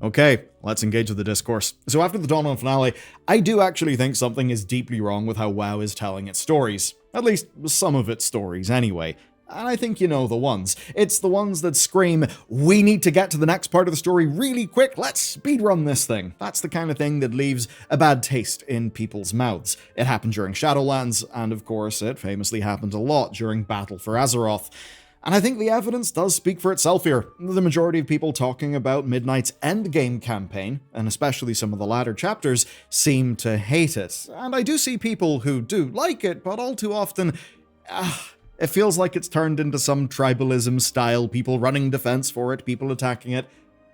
Okay, let's engage with the discourse. So after the Dawn finale, I do actually think something is deeply wrong with how WoW is telling its stories. At least some of its stories, anyway. And I think you know the ones. It's the ones that scream, we need to get to the next part of the story really quick, let's speedrun this thing. That's the kind of thing that leaves a bad taste in people's mouths. It happened during Shadowlands, and of course it famously happened a lot during Battle for Azeroth. And I think the evidence does speak for itself here. The majority of people talking about Midnight's endgame campaign, and especially some of the latter chapters, seem to hate it. And I do see people who do like it, but all too often, it feels like it's turned into some tribalism style, people running defense for it, people attacking it.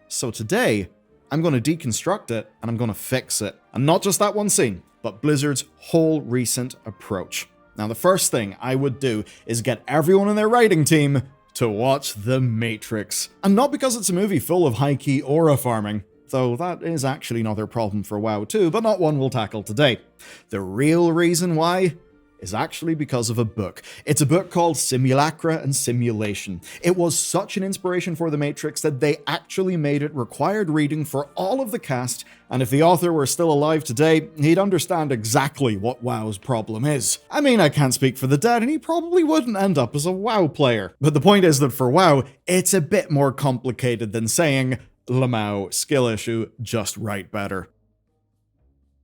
So today, I'm going to deconstruct it, and I'm going to fix it. And not just that one scene, but Blizzard's whole recent approach. Now, the first thing I would do is get everyone in their writing team to watch The Matrix. And not because it's a movie full of high-key aura farming, though that is actually another problem for WoW too, but not one we'll tackle today. The real reason why is actually because of a book. It's a book called Simulacra and Simulation. It was such an inspiration for The Matrix that they actually made it required reading for all of the cast, and if the author were still alive today, he'd understand exactly what WoW's problem is. I mean, I can't speak for the dead, and he probably wouldn't end up as a WoW player. But the point is that for WoW, it's a bit more complicated than saying, Lamau, skill issue, just write better.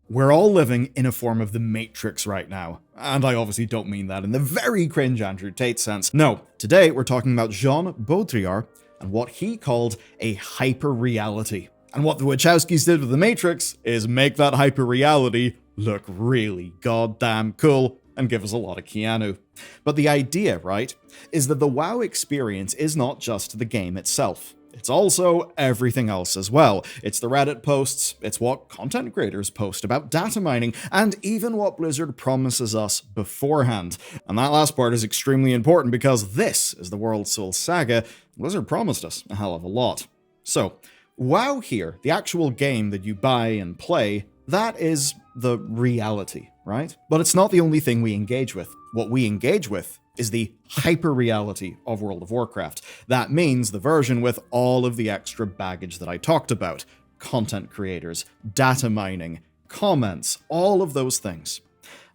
We're all living in a form of the Matrix right now. And I obviously don't mean that in the very cringe Andrew Tate sense. No, today we're talking about Jean Baudrillard and what he called a hyper-reality. And what the Wachowskis did with the Matrix is make that hyper-reality look really goddamn cool and give us a lot of Keanu. But the idea, right, is that the WoW experience is not just the game itself. It's also everything else as well. It's the Reddit posts, it's what content creators post about data mining, and even what Blizzard promises us beforehand. And that last part is extremely important because this is the World Soul Saga. Blizzard promised us a hell of a lot. So, WoW here, the actual game that you buy and play, that is the reality, right? But it's not the only thing we engage with. What we engage with is the hyper-reality of World of Warcraft. That means the version with all of the extra baggage that I talked about. Content creators, data mining, comments, all of those things.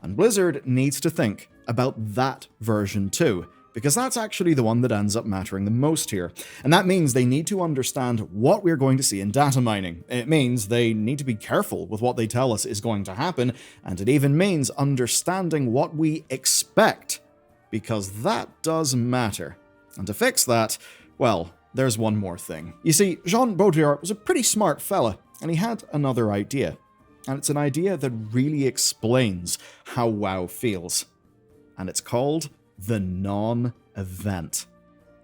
And Blizzard needs to think about that version too, because that's actually the one that ends up mattering the most here. And that means they need to understand what we're going to see in data mining. It means they need to be careful with what they tell us is going to happen, and it even means understanding what we expect, because that does matter. And to fix that, well, there's one more thing. You see, Jean Baudrillard was a pretty smart fella, and he had another idea. And it's an idea that really explains how WoW feels. And it's called the non-event.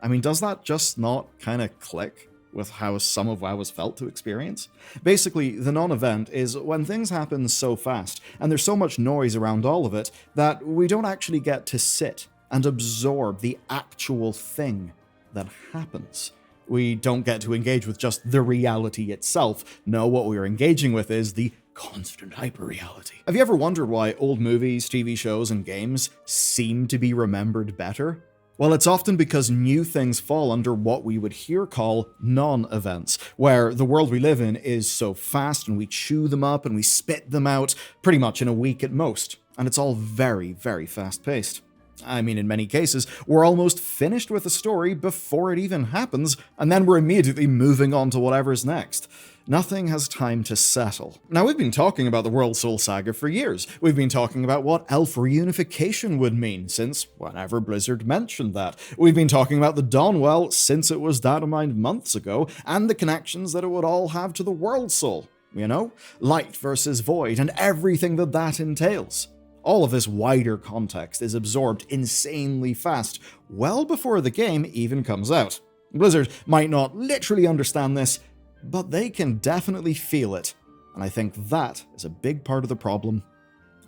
I mean, does that just not kind of click with how some of WoW has felt to experience? Basically, the non-event is when things happen so fast, and there's so much noise around all of it, that we don't actually get to sit and absorb the actual thing that happens. We don't get to engage with just the reality itself. No, what we're engaging with is the constant hyper-reality. Have you ever wondered why old movies, TV shows, and games seem to be remembered better? Well, it's often because new things fall under what we would here call non-events, where the world we live in is so fast and we chew them up and we spit them out pretty much in a week at most. And it's all very, very fast-paced. I mean, in many cases, we're almost finished with a story before it even happens, and then we're immediately moving on to whatever's next. Nothing has time to settle. Now, we've been talking about the World Soul Saga for years. We've been talking about what elf reunification would mean since whenever Blizzard mentioned that. We've been talking about the Dawnwell since it was data mined months ago, and the connections that it would all have to the World Soul. You know? Light versus void, and everything that entails. All of this wider context is absorbed insanely fast, well before the game even comes out. Blizzard might not literally understand this, but they can definitely feel it, and I think that is a big part of the problem.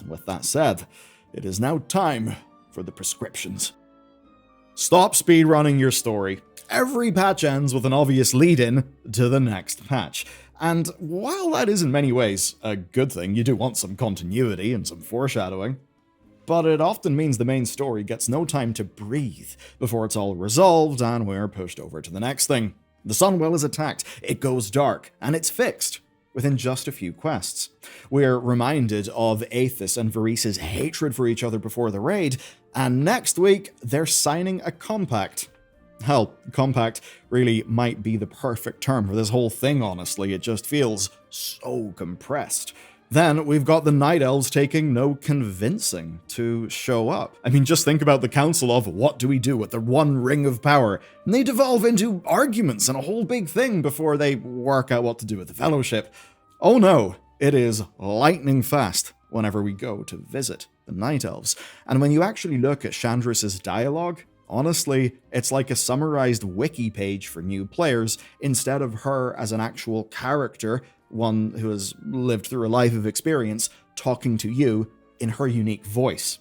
And with that said, it is now time for the prescriptions. Stop speedrunning your story. Every patch ends with an obvious lead-in to the next patch. And while that is in many ways a good thing, you do want some continuity and some foreshadowing, but it often means the main story gets no time to breathe before it's all resolved and we're pushed over to the next thing. The Sunwell is attacked, it goes dark, and it's fixed within just a few quests. We're reminded of Aethys and Varys' hatred for each other before the raid, and next week they're signing a compact. Hell, compact really might be the perfect term for this whole thing, honestly. It just feels so compressed. Then we've got the Night Elves taking no convincing to show up. I mean, just think about the council of what do we do with the one ring of power, and they devolve into arguments and a whole big thing before they work out what to do with the Fellowship. Oh no, it is lightning fast whenever we go to visit the Night Elves. And when you actually look at Chandris' dialogue, honestly, it's like a summarized wiki page for new players instead of her as an actual character, one who has lived through a life of experience, talking to you in her unique voice.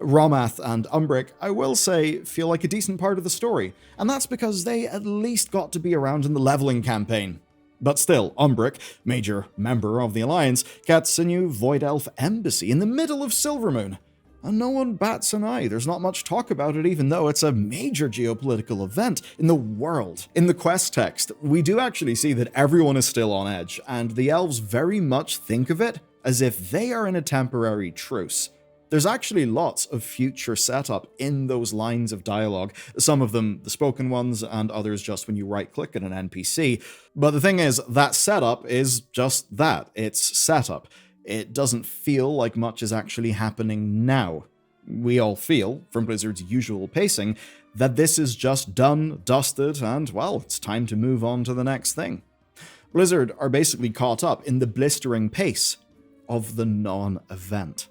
Romath and Umbric, I will say, feel like a decent part of the story, and that's because they at least got to be around in the leveling campaign. But still, Umbric, major member of the Alliance, gets a new Void Elf embassy in the middle of Silvermoon. And no one bats an eye. There's not much talk about it, even though it's a major geopolitical event in the world. In the quest text, we do actually see that everyone is still on edge, and the elves very much think of it as if they are in a temporary truce. There's actually lots of future setup in those lines of dialogue, some of them the spoken ones, and others just when you right-click at an NPC. But the thing is, that setup is just that. It's setup. It doesn't feel like much is actually happening now. We all feel, from Blizzard's usual pacing, that this is just done, dusted, and, well, it's time to move on to the next thing. Blizzard are basically caught up in the blistering pace of the non-event.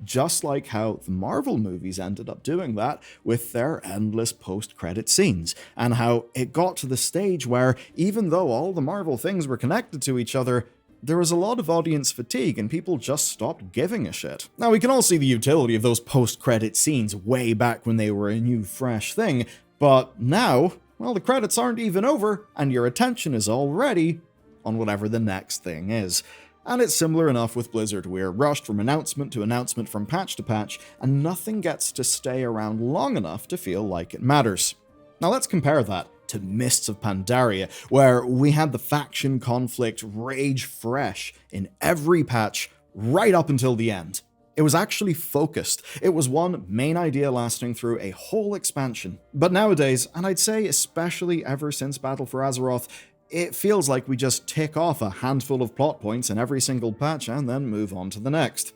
Just like how the Marvel movies ended up doing that with their endless post-credit scenes, and how it got to the stage where, even though all the Marvel things were connected to each other, there was a lot of audience fatigue and people just stopped giving a shit. Now, we can all see the utility of those post-credit scenes way back when they were a new, fresh thing, but now, well, the credits aren't even over, and your attention is already on whatever the next thing is. And it's similar enough with Blizzard. We're rushed from announcement to announcement, from patch to patch, and nothing gets to stay around long enough to feel like it matters. Now let's compare that to Mists of Pandaria, where we had the faction conflict rage fresh in every patch right up until the end. It was actually focused. It was one main idea lasting through a whole expansion. But nowadays, and I'd say especially ever since Battle for Azeroth, it feels like we just tick off a handful of plot points in every single patch and then move on to the next.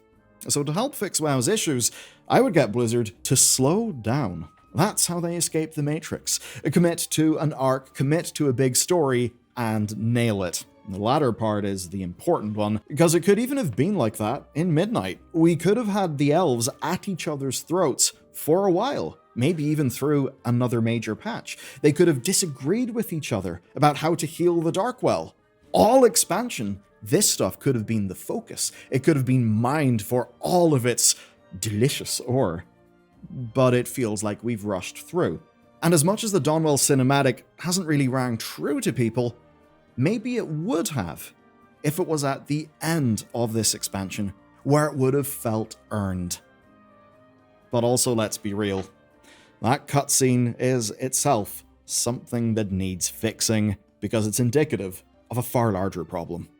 So to help fix WoW's issues, I would get Blizzard to slow down. That's how they escape the Matrix. Commit to an arc, commit to a big story, and nail it. The latter part is the important one, because it could even have been like that in Midnight. We could have had the elves at each other's throats for a while, maybe even through another major patch. They could have disagreed with each other about how to heal the Darkwell. All expansion, this stuff could have been the focus. It could have been mined for all of its delicious ore. But it feels like we've rushed through. And as much as the Dawnwell cinematic hasn't really rang true to people, maybe it would have if it was at the end of this expansion, where it would have felt earned. But also, let's be real, that cutscene is itself something that needs fixing, because it's indicative of a far larger problem.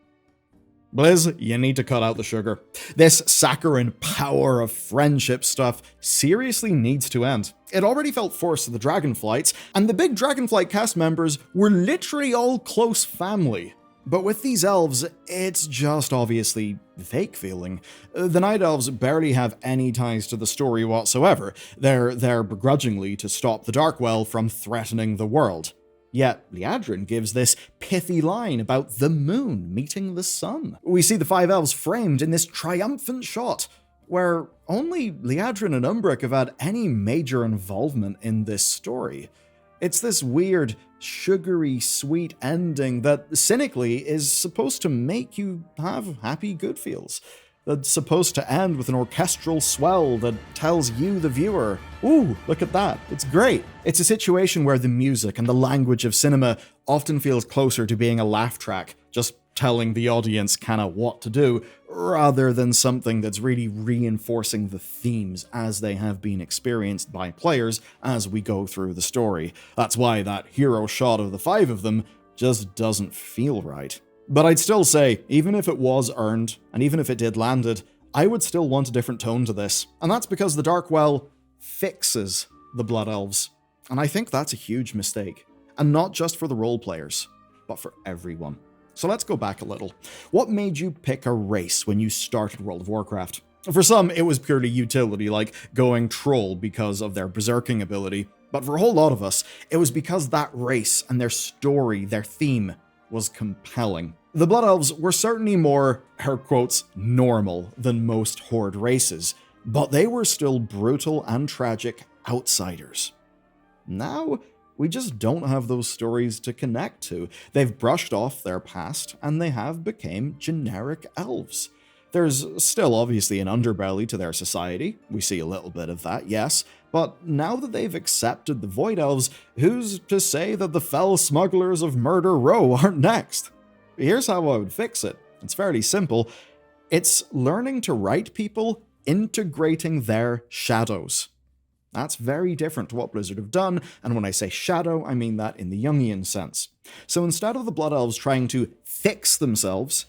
Blizz, you need to cut out the sugar. This saccharine power of friendship stuff seriously needs to end. It already felt forced to the Dragonflights, and the big Dragonflight cast members were literally all close family. But with these elves, it's just obviously fake feeling. The Night Elves barely have any ties to the story whatsoever. They're there begrudgingly to stop the Darkwell from threatening the world. Yet, Liadrin gives this pithy line about the moon meeting the sun. We see the five elves framed in this triumphant shot, where only Liadrin and Umbric have had any major involvement in this story. It's this weird, sugary, sweet ending that, cynically, is supposed to make you have happy good feels. That's supposed to end with an orchestral swell that tells you, the viewer, ooh, look at that, it's great. It's a situation where the music and the language of cinema often feels closer to being a laugh track, just telling the audience kind of what to do, rather than something that's really reinforcing the themes as they have been experienced by players as we go through the story. That's why that hero shot of the 5 of them just doesn't feel right. But I'd still say, even if it was earned, and even if it did landed, I would still want a different tone to this. And that's because the Darkwell fixes the Blood Elves. And I think that's a huge mistake. And not just for the role players, but for everyone. So let's go back a little. What made you pick a race when you started World of Warcraft? For some, it was purely utility, like going troll because of their berserking ability. But for a whole lot of us, it was because that race and their story, their theme, was compelling. The Blood Elves were certainly more, air quotes, normal than most Horde races, but they were still brutal and tragic outsiders. Now, we just don't have those stories to connect to. They've brushed off their past, and they have become generic elves. There's still obviously an underbelly to their society. We see a little bit of that, yes, but now that they've accepted the Void Elves, who's to say that the fell smugglers of Murder Row aren't next? Here's how I would fix it. It's fairly simple. It's learning to write people integrating their shadows. That's very different to what Blizzard have done, and when I say shadow, I mean that in the Jungian sense. So instead of the Blood Elves trying to fix themselves,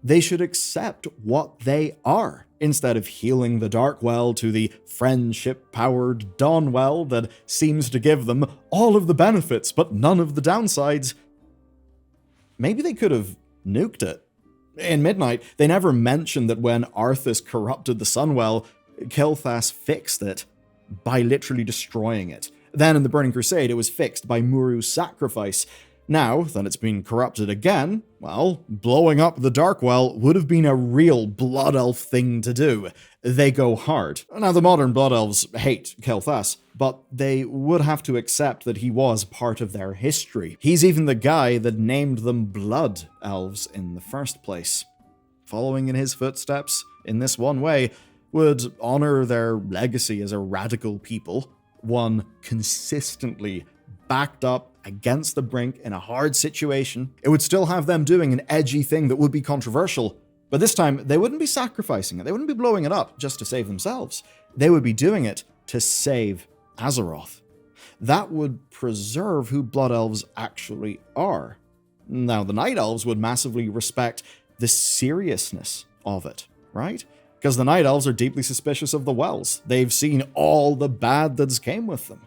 they should accept what they are, instead of healing the Darkwell to the friendship-powered Dawnwell that seems to give them all of the benefits but none of the downsides. Maybe they could have nuked it. In Midnight, they never mentioned that when Arthas corrupted the Sunwell, Quel'Thalas fixed it by literally destroying it. Then in the Burning Crusade, it was fixed by Muru's sacrifice. Now that it's been corrupted again, well, blowing up the Darkwell would have been a real Blood Elf thing to do. They go hard. Now, the modern Blood Elves hate Quel'Thalas, but they would have to accept that he was part of their history. He's even the guy that named them Blood Elves in the first place. Following in his footsteps in this one way would honor their legacy as a radical people, one consistently backed up against the brink in a hard situation. It would still have them doing an edgy thing that would be controversial, but this time they wouldn't be sacrificing it. They wouldn't be blowing it up just to save themselves. They would be doing it to save Azeroth. That would preserve who Blood Elves actually are. Now, the Night Elves would massively respect the seriousness of it, right? Because the Night Elves are deeply suspicious of the Wells. They've seen all the bad that's came with them.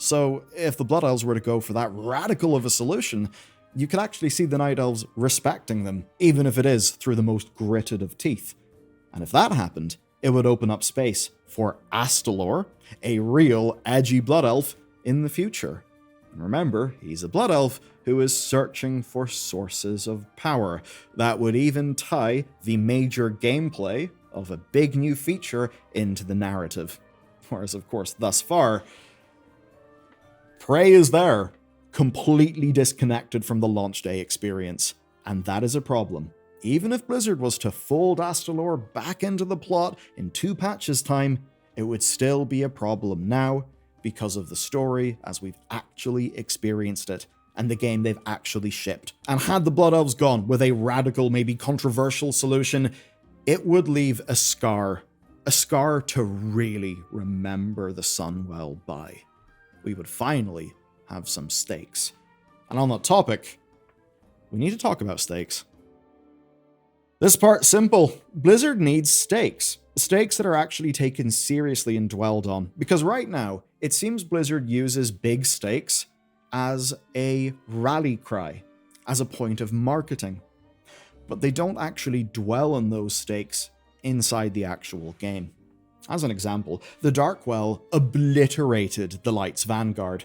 So if the Blood Elves were to go for that radical of a solution, you could actually see the Night Elves respecting them, even if it is through the most gritted of teeth. And if that happened, it would open up space for Astalor, a real edgy Blood Elf, in the future. And remember, he's a Blood Elf who is searching for sources of power. That would even tie the major gameplay of a big new feature into the narrative. Whereas, of course, thus far, Prey is there, completely disconnected from the launch day experience, and that is a problem. Even if Blizzard was to fold Astalor back into the plot in 2 patches' time, it would still be a problem now because of the story as we've actually experienced it, and the game they've actually shipped. And had the Blood Elves gone with a radical, maybe controversial solution, it would leave a scar to really remember the Sunwell by. We would finally have some stakes. And on that topic, we need to talk about stakes. This part's simple. Blizzard needs stakes. Stakes that are actually taken seriously and dwelled on. Because right now, it seems Blizzard uses big stakes as a rally cry, as a point of marketing. But they don't actually dwell on those stakes inside the actual game. As an example, the Darkwell obliterated the Light's Vanguard,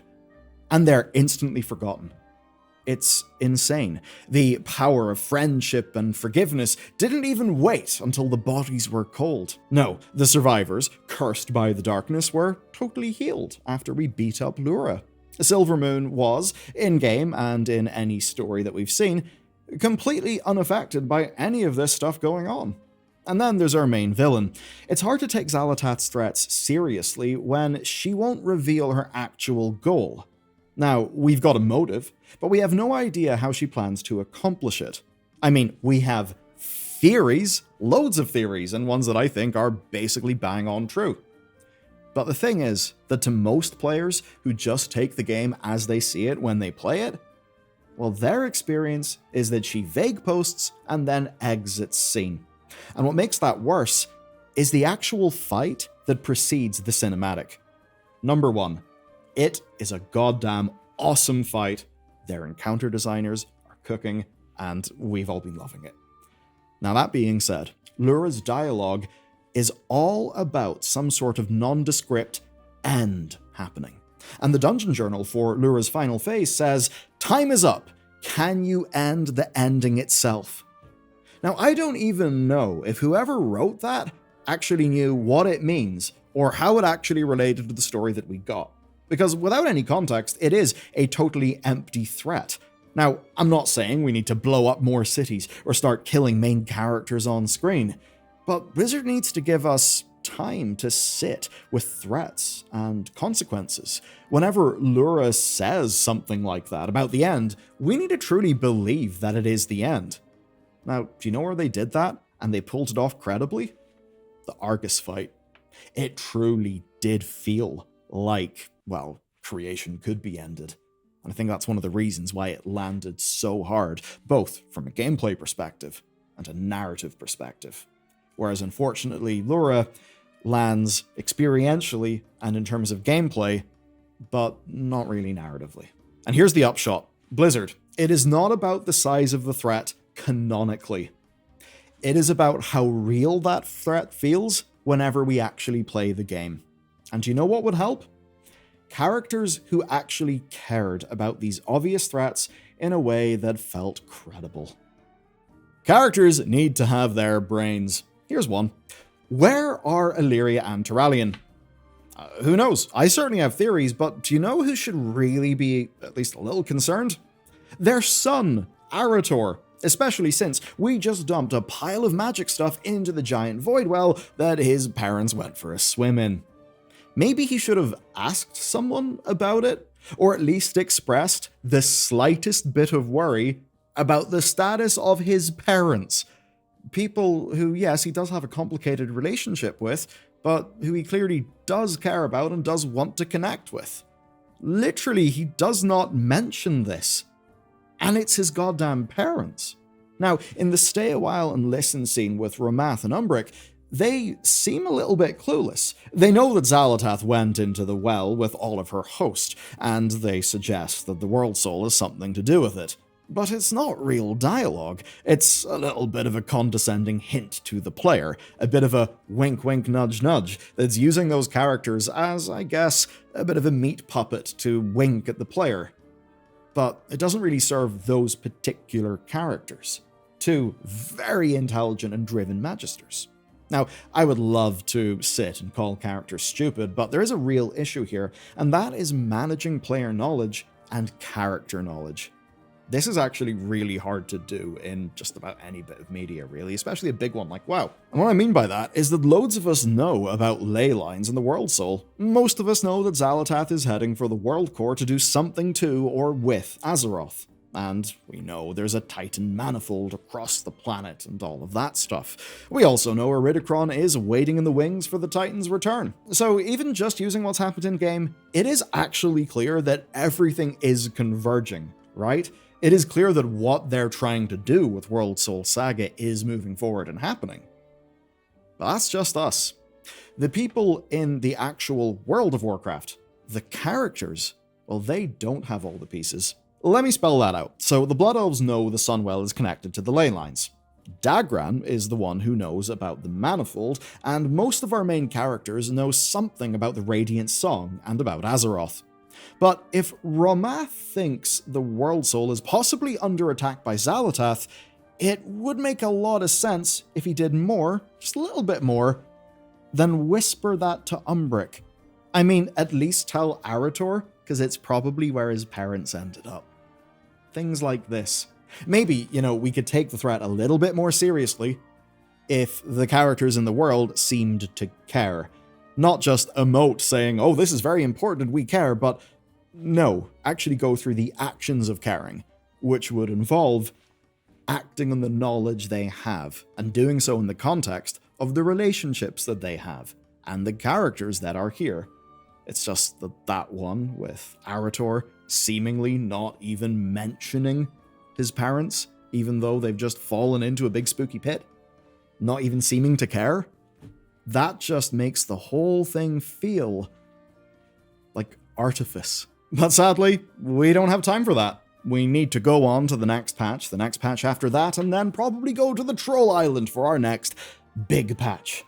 and they're instantly forgotten. It's insane. The power of friendship and forgiveness didn't even wait until the bodies were cold. No, the survivors, cursed by the darkness, were totally healed after we beat up Lura. Silvermoon was, in-game and in any story that we've seen, completely unaffected by any of this stuff going on. And then there's our main villain. It's hard to take Xal'atath's threats seriously when she won't reveal her actual goal. Now, we've got a motive, but we have no idea how she plans to accomplish it. I mean, we have theories, loads of theories, and ones that I think are basically bang on true. But the thing is that to most players who just take the game as they see it when they play it, well, their experience is that she vague posts and then exits scene. And what makes that worse is the actual fight that precedes the cinematic. Number one, it is a goddamn awesome fight. Their encounter designers are cooking, and we've all been loving it. Now, that being said, Lura's dialogue is all about some sort of nondescript end happening. And the dungeon journal for Lura's final phase says, "Time is up. Can you end the ending itself?" Now, I don't even know if whoever wrote that actually knew what it means or how it actually related to the story that we got. Because without any context, it is a totally empty threat. Now, I'm not saying we need to blow up more cities or start killing main characters on screen, but Blizzard needs to give us time to sit with threats and consequences. Whenever Lura says something like that about the end, we need to truly believe that it is the end. Now, do you know where they did that and they pulled it off credibly? The Argus fight. It truly did feel like, well, creation could be ended. And I think that's one of the reasons why it landed so hard, both from a gameplay perspective and a narrative perspective. Whereas unfortunately, Lura lands experientially and in terms of gameplay, but not really narratively. And here's the upshot. Blizzard, it is not about the size of the threat canonically. It is about how real that threat feels whenever we actually play the game. And do you know what would help? Characters who actually cared about these obvious threats in a way that felt credible. Characters need to have their brains. Here's one. Where are Illyria and Turalyon? Who knows? I certainly have theories, but do you know who should really be at least a little concerned? Their son, Arator. Especially since we just dumped a pile of magic stuff into the giant void well that his parents went for a swim in. Maybe he should have asked someone about it, or at least expressed the slightest bit of worry about the status of his parents. People who, yes, he does have a complicated relationship with, but who he clearly does care about and does want to connect with. Literally, he does not mention this. And it's his goddamn parents. Now, in the stay a while and listen scene with Ramath and Umbric, they seem a little bit clueless. They know that Xal'atath went into the well with all of her host, and they suggest that the World Soul has something to do with it. But it's not real dialogue. It's a little bit of a condescending hint to the player, a bit of a wink wink nudge nudge that's using those characters as, I guess, a bit of a meat puppet to wink at the player. But it doesn't really serve those particular characters. Two very intelligent and driven magisters. Now, I would love to sit and call characters stupid, but there is a real issue here, and that is managing player knowledge and character knowledge. This is actually really hard to do in just about any bit of media, really, especially a big one like WoW. And what I mean by that is that loads of us know about ley lines in the World Soul. Most of us know that Xal'atath is heading for the World Core to do something to or with Azeroth. And we know there's a Titan manifold across the planet and all of that stuff. We also know Iridikron is waiting in the wings for the Titan's return. So even just using what's happened in-game, it is actually clear that everything is converging, right? It is clear that what they're trying to do with World Soul Saga is moving forward and happening. But that's just us. The people in the actual world of Warcraft, the characters, well, they don't have all the pieces. Let me spell that out. So the Blood Elves know the Sunwell is connected to the ley lines. Dagran is the one who knows about the Manifold, and most of our main characters know something about the Radiant Song and about Azeroth. But if Ramath thinks the World Soul is possibly under attack by Xal'atath, it would make a lot of sense if he did more, just a little bit more, than whisper that to Umbric. I mean, at least tell Arator, because it's probably where his parents ended up. Things like this. Maybe, we could take the threat a little bit more seriously if the characters in the world seemed to care. Not just emote saying, oh, this is very important and we care, but no, actually go through the actions of caring, which would involve acting on the knowledge they have, and doing so in the context of the relationships that they have, and the characters that are here. It's just that one with Arator seemingly not even mentioning his parents, even though they've just fallen into a big spooky pit, not even seeming to care. That just makes the whole thing feel like artifice. But sadly, we don't have time for that. We need to go on to the next patch after that, and then probably go to the Troll Island for our next big patch.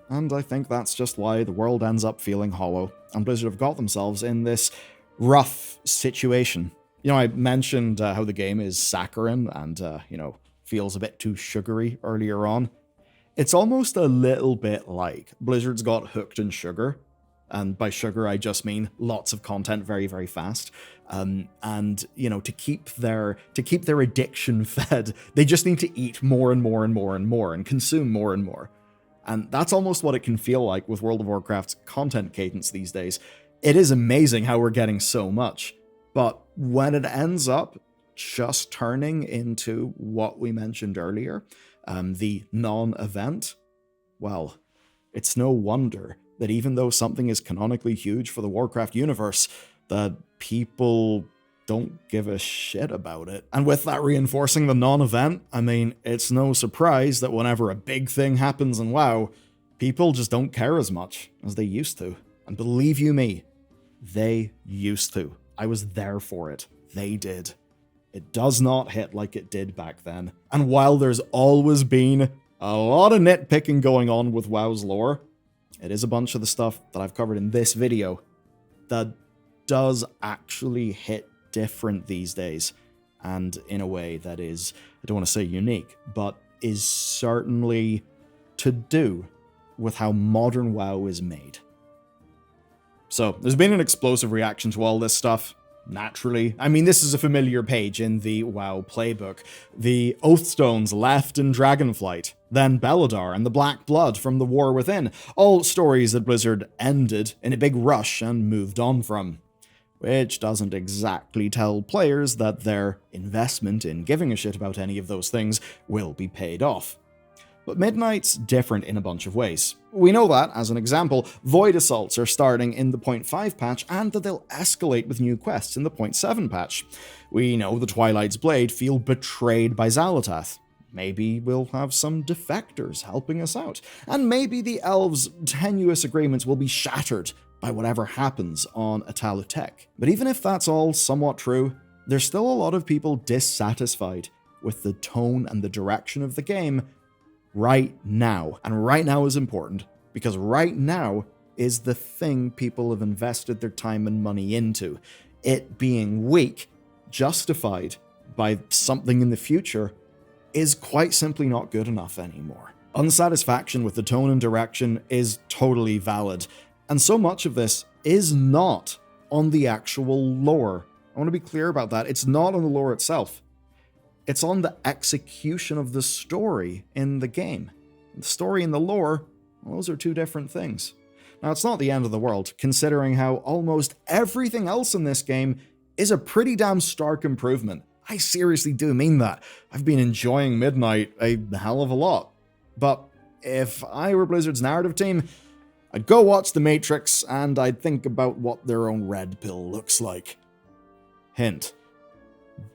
And I think that's just why the world ends up feeling hollow, and Blizzard have got themselves in this rough situation. You know, I mentioned how the game is saccharine and, feels a bit too sugary earlier on. It's almost a little bit like Blizzard's got hooked in sugar, and by sugar I just mean lots of content very, very fast. To keep their addiction fed, they just need to eat more and more and more and more, and consume more and more. And that's almost what it can feel like with World of Warcraft's content cadence these days. It is amazing how we're getting so much, but when it ends up just turning into what we mentioned earlier, the non-event, well, it's no wonder that even though something is canonically huge for the Warcraft universe, that people don't give a shit about it. And with that reinforcing the non-event, I mean, it's no surprise that whenever a big thing happens in WoW, people just don't care as much as they used to. And believe you me, they used to. I was there for it. They did. It does not hit like it did back then. And while there's always been a lot of nitpicking going on with WoW's lore, it is a bunch of the stuff that I've covered in this video that does actually hit different these days, and in a way that is, I don't want to say unique, but is certainly to do with how modern WoW is made. So, there's been an explosive reaction to all this stuff, naturally. I mean, this is a familiar page in the WoW playbook. The Oathstones left in Dragonflight, then Bellular and the Black Blood from the War Within, all stories that Blizzard ended in a big rush and moved on from. Which doesn't exactly tell players that their investment in giving a shit about any of those things will be paid off. But Midnight's different in a bunch of ways. We know that, as an example, Void Assaults are starting in the 0.5 patch, and that they'll escalate with new quests in the 0.7 patch. We know the Twilight's Blade feel betrayed by Xal'atath. Maybe we'll have some defectors helping us out. And maybe the Elves' tenuous agreements will be shattered by whatever happens on Xal'atath. But even if that's all somewhat true, there's still a lot of people dissatisfied with the tone and the direction of the game right now. And right now is important, because right now is the thing people have invested their time and money into. It being weak, justified by something in the future, is quite simply not good enough anymore. Unsatisfaction with the tone and direction is totally valid, and so much of this is not on the actual lore. I want to be clear about that. It's not on the lore itself. It's on the execution of the story in the game. The story and the lore, well, those are two different things. Now, it's not the end of the world, considering how almost everything else in this game is a pretty damn stark improvement. I seriously do mean that. I've been enjoying Midnight a hell of a lot. But if I were Blizzard's narrative team, I'd go watch The Matrix, and I'd think about what their own red pill looks like. Hint.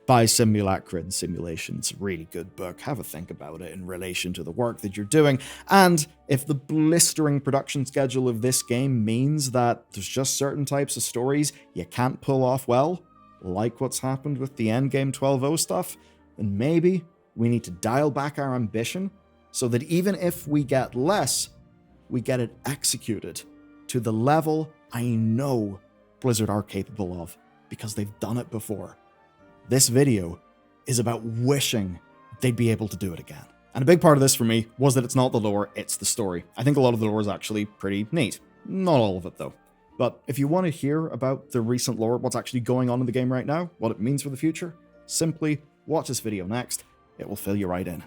Buy Simulacrid Simulations, really good book. Have a think about it in relation to the work that you're doing. And if the blistering production schedule of this game means that there's just certain types of stories you can't pull off well, like what's happened with the Endgame 12.0 stuff, then maybe we need to dial back our ambition so that even if we get less, we get it executed to the level I know Blizzard are capable of, because they've done it before. This video is about wishing they'd be able to do it again. And a big part of this for me was that it's not the lore, it's the story. I think a lot of the lore is actually pretty neat. Not all of it, though. But if you want to hear about the recent lore, what's actually going on in the game right now, what it means for the future, simply watch this video next. It will fill you right in.